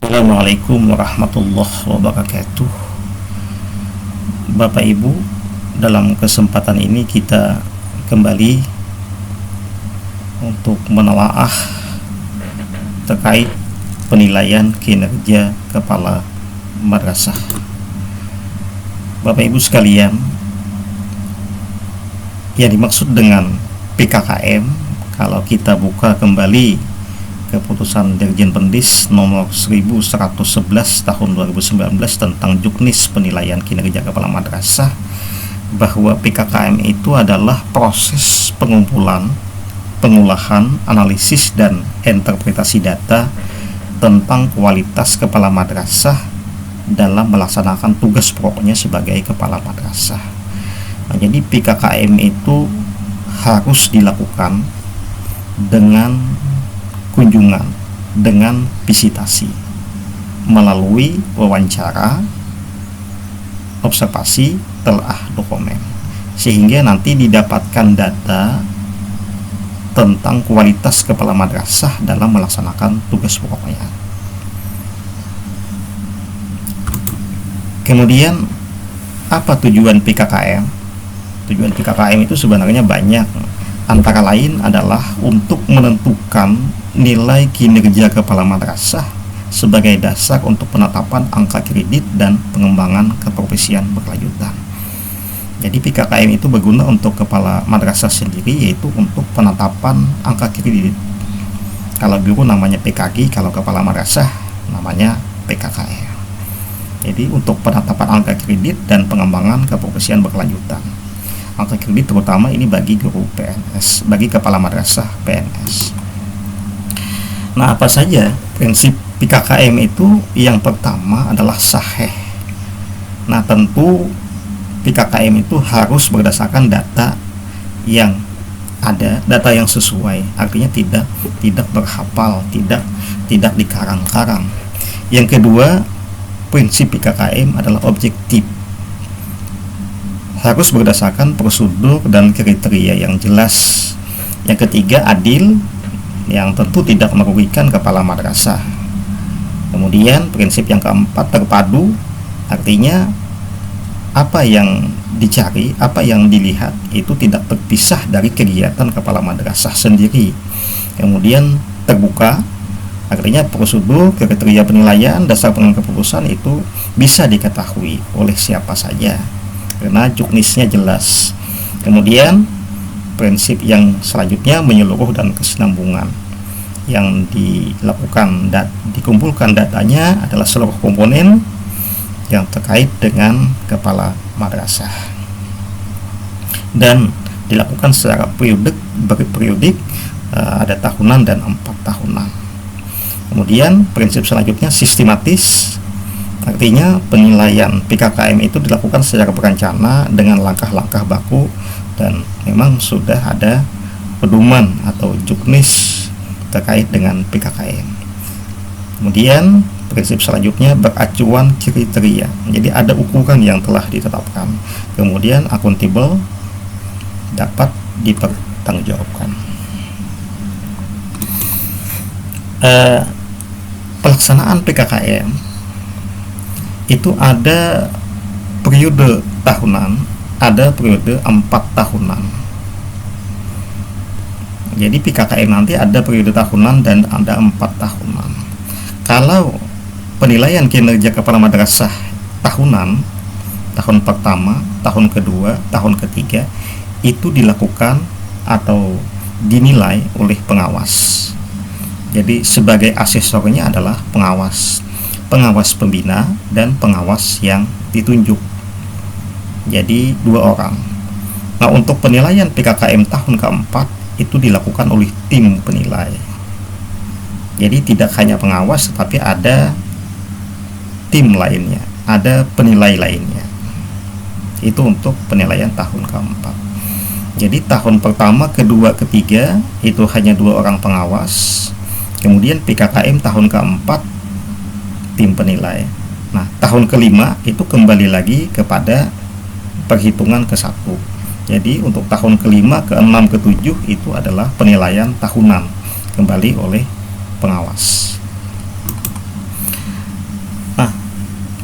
Assalamualaikum warahmatullahi wabarakatuh. Bapak Ibu, dalam kesempatan ini kita kembali untuk menelaah terkait penilaian kinerja kepala madrasah. Bapak Ibu sekalian, yang dimaksud dengan PKKM, kalau kita buka kembali keputusan Dirjen Pendis nomor 1111 tahun 2019 tentang juknis penilaian kinerja kepala madrasah, bahwa PKKM itu adalah proses pengumpulan, pengolahan, analisis, dan interpretasi data tentang kualitas kepala madrasah dalam melaksanakan tugas pokoknya sebagai kepala madrasah. Nah, jadi PKKM itu harus dilakukan dengan kunjungan, dengan visitasi, melalui wawancara, observasi, telah dokumen, sehingga nanti didapatkan data tentang kualitas kepala madrasah dalam melaksanakan tugas pokoknya. Kemudian, apa tujuan PKKM? Tujuan PKKM itu sebenarnya banyak, antara lain adalah untuk menentukan nilai kinerja kepala madrasah sebagai dasar untuk penetapan angka kredit dan pengembangan keprofesian berkelanjutan. Jadi PKKM itu berguna untuk kepala madrasah sendiri, yaitu untuk penetapan angka kredit. Kalau guru namanya PKG, kalau kepala madrasah namanya PKKM. Jadi untuk penetapan angka kredit dan pengembangan keprofesian berkelanjutan. Angka kredit terutama ini bagi guru PNS, bagi kepala madrasah PNS. Nah, apa saja prinsip PKKM itu? Yang pertama adalah sahih. Nah, tentu PKKM itu harus berdasarkan data yang ada, data yang sesuai. Artinya tidak berhafal, tidak dikarang-karang. Yang kedua, prinsip PKKM adalah objektif. Harus berdasarkan prosedur dan kriteria yang jelas. Yang ketiga, adil, yang tentu tidak merugikan kepala madrasah. Kemudian prinsip yang keempat, terpadu, artinya apa yang dicari, apa yang dilihat itu tidak terpisah dari kegiatan kepala madrasah sendiri. Kemudian terbuka, artinya prosedur, kriteria penilaian, dasar pengambilan keputusan itu bisa diketahui oleh siapa saja karena juknisnya jelas. Kemudian prinsip yang selanjutnya menyeluruh dan kesinambungan. Yang dilakukan dan dikumpulkan datanya adalah seluruh komponen yang terkait dengan kepala madrasah dan dilakukan secara berperiodik, ada tahunan dan 4 tahunan. Kemudian prinsip selanjutnya sistematis, artinya penilaian PKKM itu dilakukan secara berencana dengan langkah-langkah baku dan memang sudah ada pedoman atau juknis terkait dengan PKKM. Kemudian prinsip selanjutnya beracuan kriteria, jadi ada ukuran yang telah ditetapkan. Kemudian akuntabel, dapat dipertanggungjawabkan. Pelaksanaan PKKM itu ada periode tahunan, ada periode 4 tahunan. Jadi PKKM nanti ada periode tahunan dan ada 4 tahunan. Kalau penilaian kinerja kepala madrasah tahunan, tahun pertama, tahun kedua, tahun ketiga, itu dilakukan atau dinilai oleh pengawas. Jadi sebagai asesornya adalah pengawas pembina dan pengawas yang ditunjuk. Jadi 2 orang. Nah, untuk penilaian PKKM tahun keempat itu dilakukan oleh tim penilai. Jadi tidak hanya pengawas, tetapi ada tim lainnya, ada penilai lainnya. Itu untuk penilaian tahun keempat. Jadi tahun pertama, kedua, ketiga itu hanya 2 orang pengawas. Kemudian PKKM tahun keempat tim penilai. Nah, tahun kelima itu kembali lagi kepada perhitungan ke-1. Jadi untuk tahun kelima, ke-6, ke-7 itu adalah penilaian tahunan kembali oleh pengawas.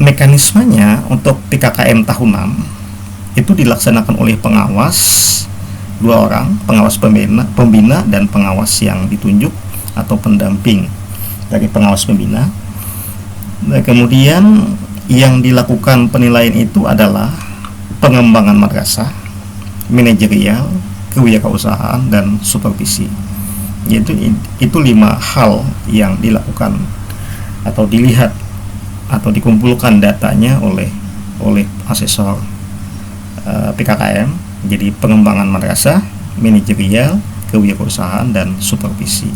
Mekanismenya untuk PKKM tahunan itu dilaksanakan oleh pengawas, 2 orang, pengawas pembina dan pengawas yang ditunjuk atau pendamping dari pengawas pembina. Nah, kemudian yang dilakukan penilaian itu adalah pengembangan madrasah, manajerial, kewirausahaan, dan supervisi. Yaitu itu 5 hal yang dilakukan atau dilihat atau dikumpulkan datanya oleh asesor PKKM. Jadi pengembangan madrasah, manajerial, kewirausahaan, dan supervisi.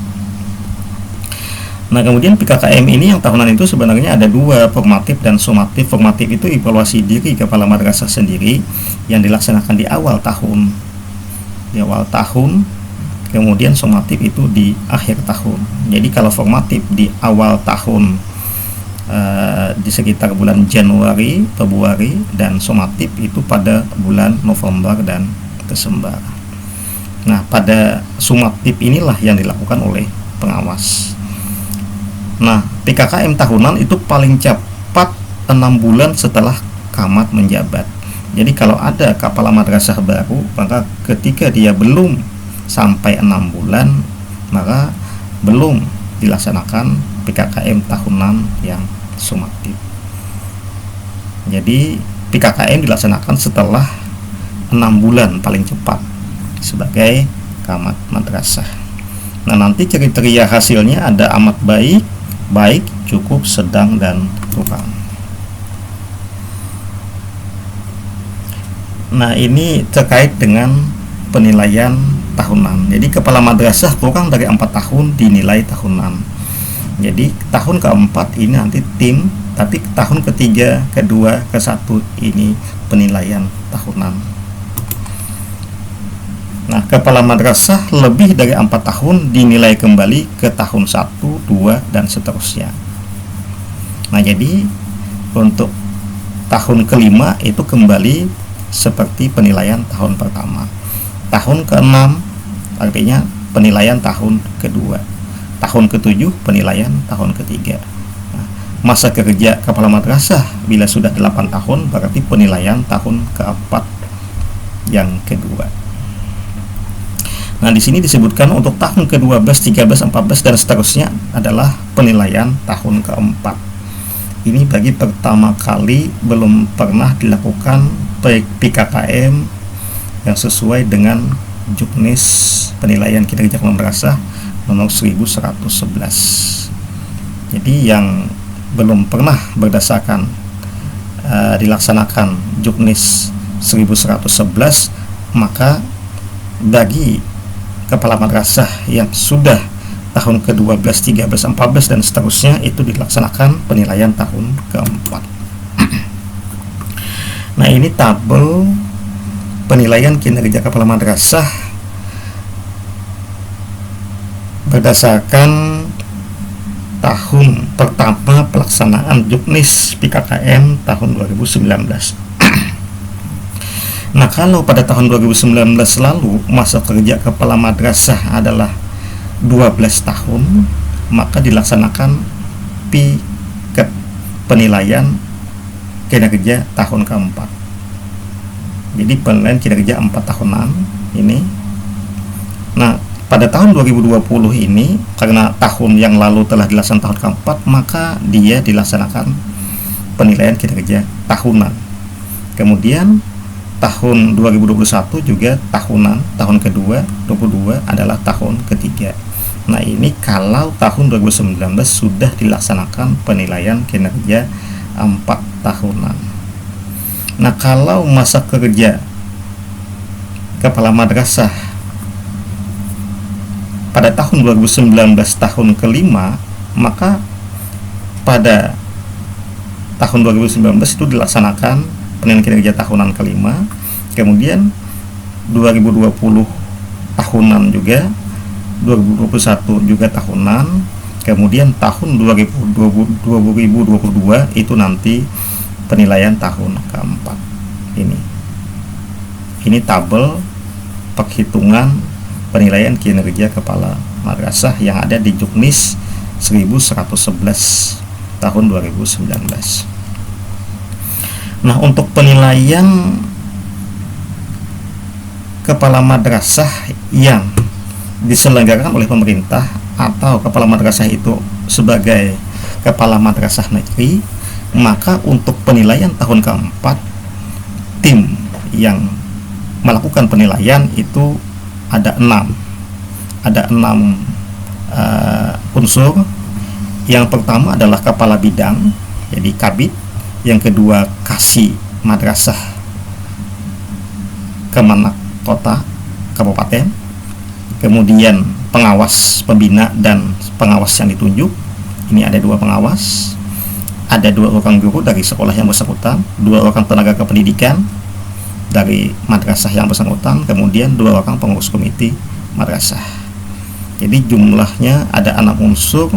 Nah, kemudian PKKM ini yang tahunan itu sebenarnya ada 2, formatif dan sumatif. Formatif itu evaluasi diri kepala madrasah sendiri yang dilaksanakan di awal tahun. Kemudian sumatif itu di akhir tahun. Jadi kalau formatif di awal tahun, di sekitar bulan Januari, Februari, dan sumatif itu pada bulan November dan Desember. Nah, pada sumatif inilah yang dilakukan oleh pengawas. Nah, PKKM tahunan itu paling cepat 6 bulan setelah camat menjabat. Jadi kalau ada kepala madrasah baru, maka ketika dia belum sampai 6 bulan, maka belum dilaksanakan PKKM tahunan yang sumatif. Jadi PKKM dilaksanakan setelah 6 bulan paling cepat sebagai camat madrasah. Nah, nanti kriteria hasilnya ada amat baik, cukup, sedang, dan kurang. Nah, ini terkait dengan penilaian tahunan. Jadi kepala madrasah kurang dari 4 tahun dinilai tahunan. Jadi tahun keempat ini nanti tim, tapi tahun ketiga, kedua, ke-1 ini penilaian tahunan. Nah, kepala madrasah lebih dari 4 tahun dinilai kembali ke tahun 1, 2, dan seterusnya. Nah, jadi untuk tahun kelima itu kembali seperti penilaian tahun pertama. Tahun ke-6 artinya penilaian tahun kedua. Tahun ke-7 penilaian tahun ketiga. Nah, masa kerja kepala madrasah bila sudah 8 tahun berarti penilaian tahun keempat yang kedua. Nah, di sini disebutkan untuk tahun ke-12, 13, 14, dan seterusnya adalah penilaian tahun keempat. Ini bagi pertama kali belum pernah dilakukan PKKM yang sesuai dengan Juknis penilaian kinerja kepala madrasah nomor 1111. Jadi yang belum pernah berdasarkan dilaksanakan Juknis 1111, maka bagi kepala madrasah yang sudah tahun ke-12, 13, 14, dan seterusnya itu dilaksanakan penilaian tahun keempat. Nah, ini tabel penilaian kinerja kepala madrasah berdasarkan tahun pertama pelaksanaan Juknis PKKM tahun 2019. Nah, kalau pada tahun 2019 lalu masa kerja kepala madrasah adalah 12 tahun, maka dilaksanakan penilaian kinerja tahun keempat. Jadi penilaian kinerja 4 tahunan ini. Nah, pada tahun 2020 ini karena tahun yang lalu telah dilaksanakan tahun keempat, maka dia dilaksanakan penilaian kinerja tahunan. Kemudian tahun 2021 juga tahunan, tahun kedua 22 adalah tahun ketiga. Nah, ini kalau tahun 2019 sudah dilaksanakan penilaian kinerja 4 tahunan. Nah, kalau masa kerja kepala madrasah pada tahun 2019 tahun kelima, maka pada tahun 2019 itu dilaksanakan penilaian kinerja tahunan kelima. Kemudian 2020 tahunan juga, 2021 juga tahunan. Kemudian tahun 2022 itu nanti penilaian tahun keempat. Ini tabel penghitungan penilaian kinerja kepala madrasah yang ada di Juknis 1111 tahun 2019. Nah, untuk penilaian kepala madrasah yang diselenggarakan oleh pemerintah atau kepala madrasah itu sebagai kepala madrasah negeri, maka untuk penilaian tahun keempat, tim yang melakukan penilaian itu ada 6 unsur. Yang pertama adalah kepala bidang, jadi kabid. Yang kedua kasih madrasah Kemenak kota kabupaten. Kemudian pengawas pembina dan pengawas yang ditunjuk, ini ada 2 pengawas. Ada 2 orang guru dari sekolah yang bersangkutan, 2 orang tenaga kependidikan dari madrasah yang bersangkutan, kemudian 2 orang pengurus komite madrasah. Jadi jumlahnya ada 6 unsur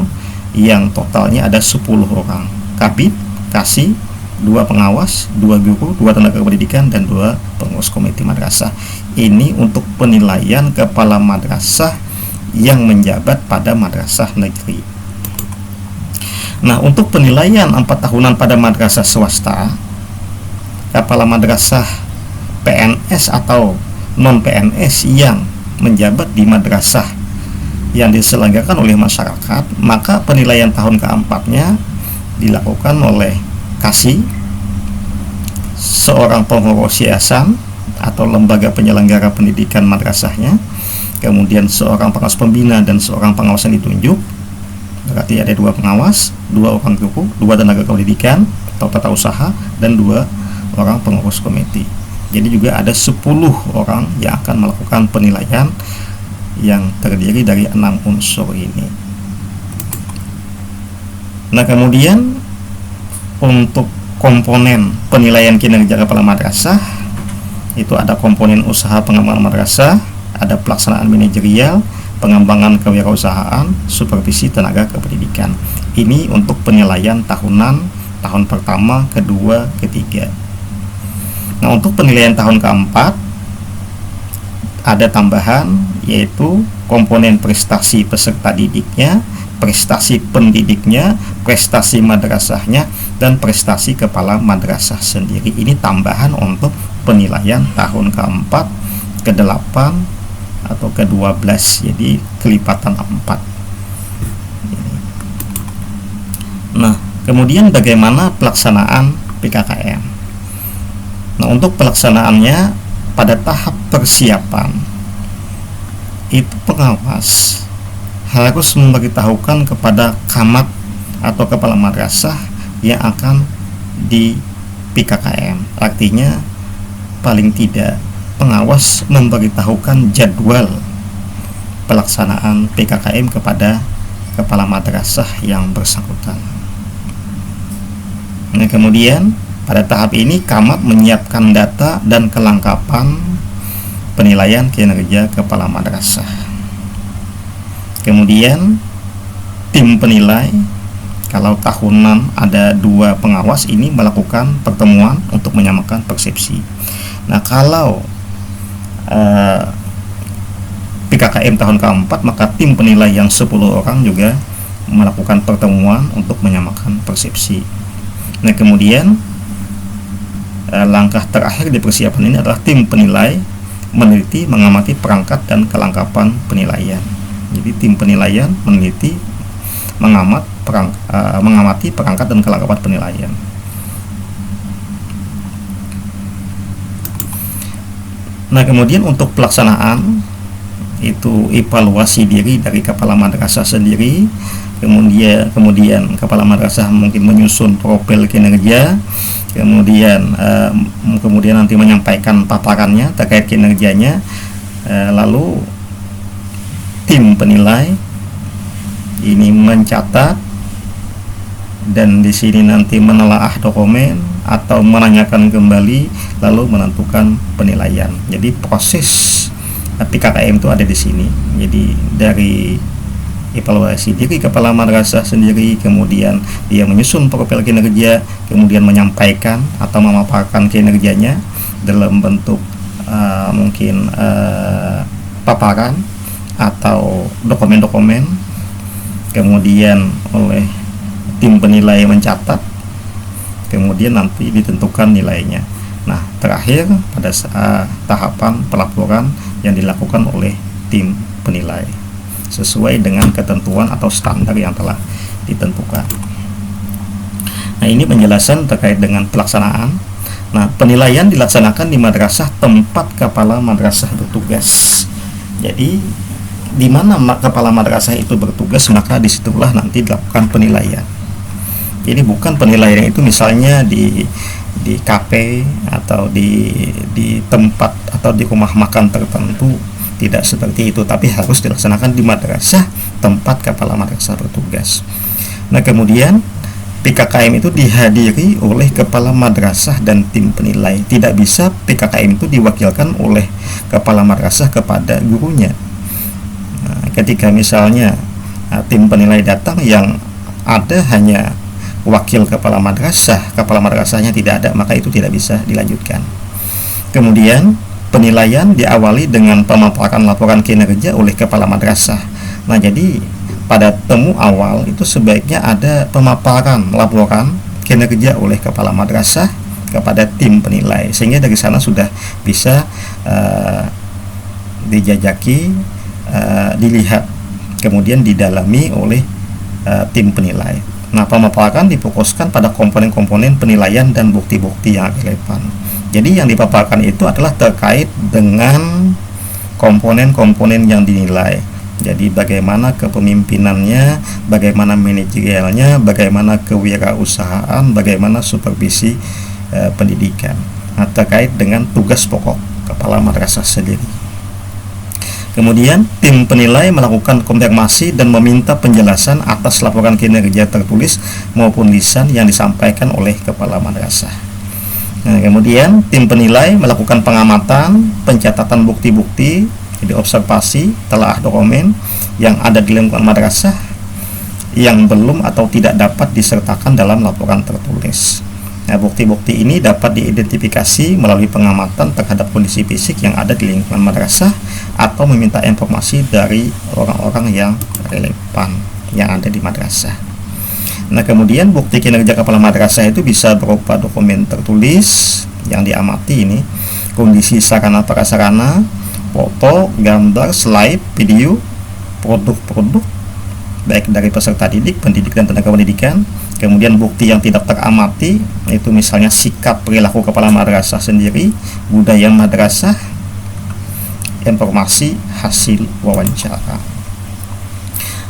yang totalnya ada 10 orang. Kabid, kasih, 2 pengawas, 2 guru, 2 tenaga pendidikan, dan 2 pengurus komite madrasah. Ini untuk penilaian kepala madrasah yang menjabat pada madrasah negeri. Nah, untuk penilaian 4 tahunan pada madrasah swasta, kepala madrasah PNS atau non PNS yang menjabat di madrasah yang diselenggarakan oleh masyarakat, maka penilaian tahun keempatnya dilakukan oleh kasih, seorang pengurus yayasan atau lembaga penyelenggara pendidikan madrasahnya, kemudian seorang pengawas pembina dan seorang pengawas yang ditunjuk. Berarti ada 2 pengawas, 2 orang guru, 2 tenaga pendidikan atau tata usaha, dan 2 orang pengurus komite. Jadi juga ada 10 orang yang akan melakukan penilaian yang terdiri dari 6 unsur ini. Nah, kemudian untuk komponen penilaian kinerja kepala madrasah itu ada komponen usaha pengembangan madrasah, ada pelaksanaan manajerial, pengembangan kewirausahaan, supervisi tenaga kependidikan. Ini untuk penilaian tahunan, tahun pertama, kedua, ketiga. Nah, untuk penilaian tahun keempat ada tambahan, yaitu komponen prestasi peserta didiknya, prestasi pendidiknya, prestasi madrasahnya, dan prestasi kepala madrasah sendiri. Ini tambahan untuk penilaian tahun keempat, ke-8 atau ke-12, jadi kelipatan 4. Nah, kemudian bagaimana pelaksanaan PKKM? Nah, untuk pelaksanaannya pada tahap persiapan itu pengawas harus memberitahukan kepada camat atau kepala madrasah yang akan di PKKM. Artinya paling tidak pengawas memberitahukan jadwal pelaksanaan PKKM kepada kepala madrasah yang bersangkutan. Nah, kemudian pada tahap ini camat menyiapkan data dan kelengkapan penilaian kinerja kepala madrasah. Kemudian tim penilai, kalau tahunan ada 2 pengawas, ini melakukan pertemuan untuk menyamakan persepsi. Nah, kalau PKKM tahun keempat, maka tim penilai yang 10 orang juga melakukan pertemuan untuk menyamakan persepsi. Nah, kemudian langkah terakhir di persiapan ini adalah tim penilai meneliti, mengamati perangkat dan kelengkapan penilaian. Jadi tim penilaian meneliti, mengamati perangkat dan kelengkapan penilaian. Nah, kemudian untuk pelaksanaan itu evaluasi diri dari kepala madrasah sendiri. Kemudian kepala madrasah mungkin menyusun profil kinerja, kemudian nanti menyampaikan paparannya terkait kinerjanya, lalu tim penilai ini mencatat dan di sini nanti menelaah dokumen atau menanyakan kembali lalu menentukan penilaian. Jadi proses PKKM itu ada di sini. Jadi dari evaluasi diri kepala madrasah sendiri, kemudian dia menyusun profil kinerja, kemudian menyampaikan atau memaparkan kinerjanya dalam bentuk mungkin paparan atau dokumen-dokumen, kemudian oleh tim penilai mencatat, kemudian nanti ditentukan nilainya. Nah, terakhir pada saat tahapan pelaporan yang dilakukan oleh tim penilai sesuai dengan ketentuan atau standar yang telah ditentukan. Nah, ini penjelasan terkait dengan pelaksanaan. Nah, penilaian dilaksanakan di madrasah tempat kepala madrasah bertugas. Jadi, di mana kepala madrasah itu bertugas, maka disitulah nanti dilakukan penilaian. Jadi bukan penilaian itu misalnya di kafe atau di tempat atau di rumah makan tertentu, tidak seperti itu, tapi harus dilaksanakan di madrasah tempat kepala madrasah bertugas. Nah, kemudian PKKM itu dihadiri oleh kepala madrasah dan tim penilai. Tidak bisa PKKM itu diwakilkan oleh kepala madrasah kepada gurunya. Nah, ketika misalnya tim penilai datang yang ada hanya wakil kepala madrasahnya tidak ada, maka itu tidak bisa dilanjutkan. Kemudian penilaian diawali dengan pemaparan laporan kinerja oleh kepala madrasah. Nah, jadi pada temu awal itu sebaiknya ada pemaparan laporan kinerja oleh kepala madrasah kepada tim penilai, sehingga dari sana sudah bisa dijajaki, dilihat, kemudian didalami oleh tim penilai. Nah, pemaparan difokuskan pada komponen-komponen penilaian dan bukti-bukti yang relevan. Jadi yang dipaparkan itu adalah terkait dengan komponen-komponen yang dinilai. Jadi bagaimana kepemimpinannya, bagaimana manajerialnya, bagaimana kewirausahaan, bagaimana supervisi pendidikan. Nah, terkait dengan tugas pokok kepala madrasah sendiri. Kemudian tim penilai melakukan konfirmasi dan meminta penjelasan atas laporan kinerja tertulis maupun lisan yang disampaikan oleh kepala madrasah. Nah, kemudian tim penilai melakukan pengamatan, pencatatan bukti-bukti, jadi observasi, telaah dokumen yang ada di lingkungan madrasah yang belum atau tidak dapat disertakan dalam laporan tertulis. Nah, bukti-bukti ini dapat diidentifikasi melalui pengamatan terhadap kondisi fisik yang ada di lingkungan madrasah atau meminta informasi dari orang-orang yang relevan yang ada di madrasah. Nah, kemudian bukti kinerja kepala madrasah itu bisa berupa dokumen tertulis yang diamati ini, kondisi sarana prasarana, foto, gambar, slide, video, produk-produk baik dari peserta didik, pendidik dan tenaga pendidikan. Kemudian bukti yang tidak teramati itu misalnya sikap perilaku kepala madrasah sendiri, budaya madrasah, informasi hasil wawancara.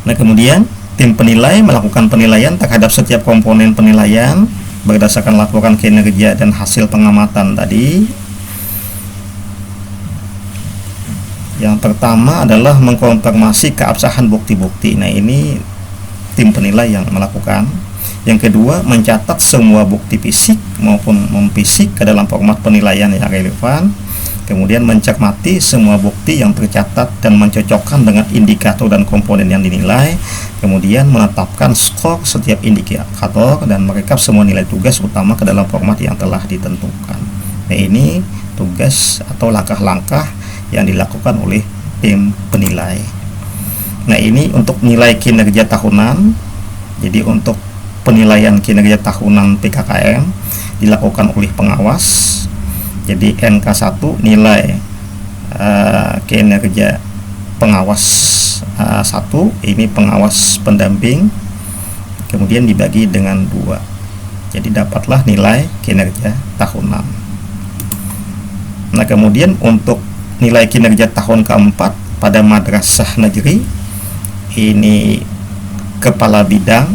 Nah, kemudian tim penilai melakukan penilaian terhadap setiap komponen penilaian berdasarkan laporan kinerja dan hasil pengamatan tadi. Yang pertama adalah mengkonfirmasi keabsahan bukti-bukti. Nah, ini tim penilai yang melakukan. Yang kedua, mencatat semua bukti fisik maupun non-fisik ke dalam format penilaian yang relevan. Kemudian mencermati semua bukti yang tercatat dan mencocokkan dengan indikator dan komponen yang dinilai. Kemudian menetapkan skor setiap indikator dan merekap semua nilai tugas utama ke dalam format yang telah ditentukan. Nah, ini tugas atau langkah-langkah yang dilakukan oleh tim penilai. Nah, ini untuk nilai kinerja tahunan. Jadi untuk penilaian kinerja tahunan PKKM dilakukan oleh pengawas. Jadi NK1 nilai kinerja pengawas 1, ini pengawas pendamping, kemudian dibagi dengan 2. Jadi dapatlah nilai kinerja tahunan. Nah, kemudian untuk nilai kinerja tahun keempat pada madrasah negeri, ini kepala bidang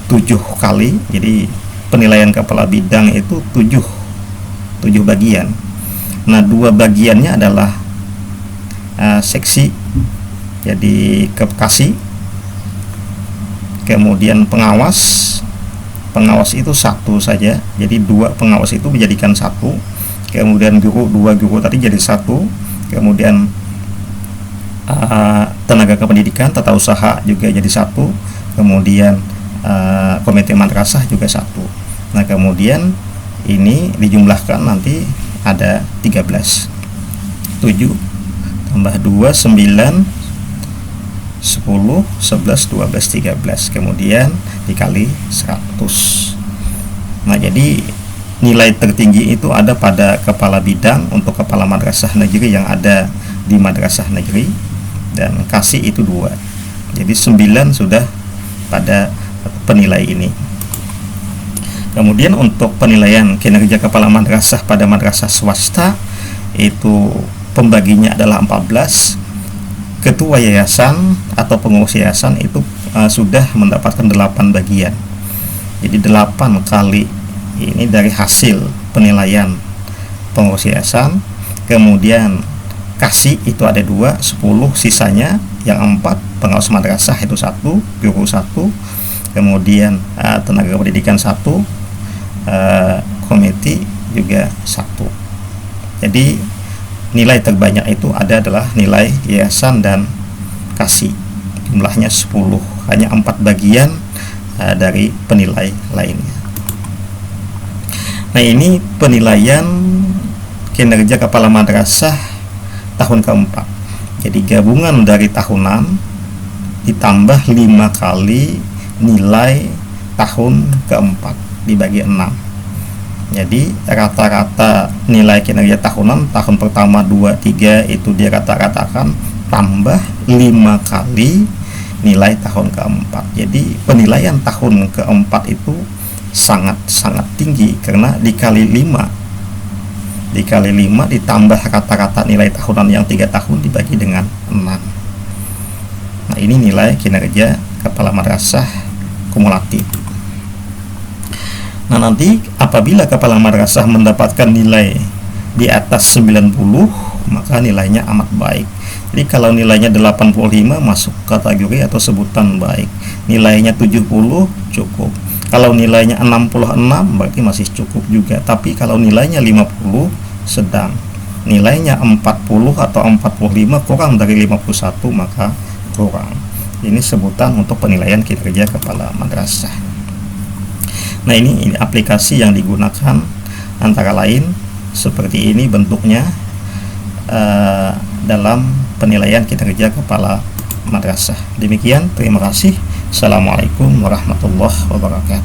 7 kali. Jadi penilaian kepala bidang itu 7 bagian. Nah, 2 bagiannya adalah seksi, jadi kapkasi. Kemudian pengawas itu 1 saja, jadi 2 pengawas itu dijadikan 1. Kemudian guru, 2 guru tadi jadi 1. Kemudian tenaga kependidikan, tata usaha juga jadi 1. Kemudian komite madrasah juga 1. Nah, kemudian ini dijumlahkan nanti ada 13. 7 tambah 2 9, 10, 11, 12, 13. Kemudian dikali 100. Nah, jadi nilai tertinggi itu ada pada kepala bidang untuk kepala madrasah negeri yang ada di madrasah negeri, dan kasih itu 2. Jadi 9 sudah pada penilai ini. Kemudian untuk penilaian kinerja kepala madrasah pada madrasah swasta itu pembaginya adalah 14. Ketua yayasan atau pengurus yayasan itu sudah mendapatkan 8 bagian. Jadi 8 kali ini dari hasil penilaian pengurus yayasan. Kemudian kasih itu ada 2, 10 sisanya, yang 4 pengawas madrasah itu 1, guru 1, kemudian tenaga pendidikan 1, komite juga 1. Jadi nilai terbanyak itu adalah nilai yayasan dan kasih, jumlahnya 10, hanya 4 bagian dari penilai lainnya. Nah, ini penilaian kinerja kepala madrasah tahun keempat. Jadi gabungan dari tahunan ditambah 5 kali nilai tahun keempat dibagi 6. Jadi rata-rata nilai kinerja tahunan tahun pertama 2, 3 itu dia rata-ratakan tambah 5 kali nilai tahun keempat. Jadi penilaian tahun keempat itu sangat-sangat tinggi karena dikali 5 ditambah rata-rata nilai tahunan yang 3 tahun dibagi dengan 6. Nah, ini nilai kinerja kepala madrasah kumulatif. Nah, nanti apabila kepala madrasah mendapatkan nilai di atas 90, maka nilainya amat baik. Jadi kalau nilainya 85 masuk kategori atau sebutan baik. Nilainya 70 cukup. Kalau nilainya 66 berarti masih cukup juga. Tapi kalau nilainya 50 sedang. Nilainya 40 atau 45 kurang dari 51 maka kurang. Ini sebutan untuk penilaian kinerja kepala madrasah. Nah, ini aplikasi yang digunakan antara lain seperti ini bentuknya dalam penilaian kinerja kepala madrasah. Demikian, terima kasih. Assalamualaikum warahmatullahi wabarakatuh.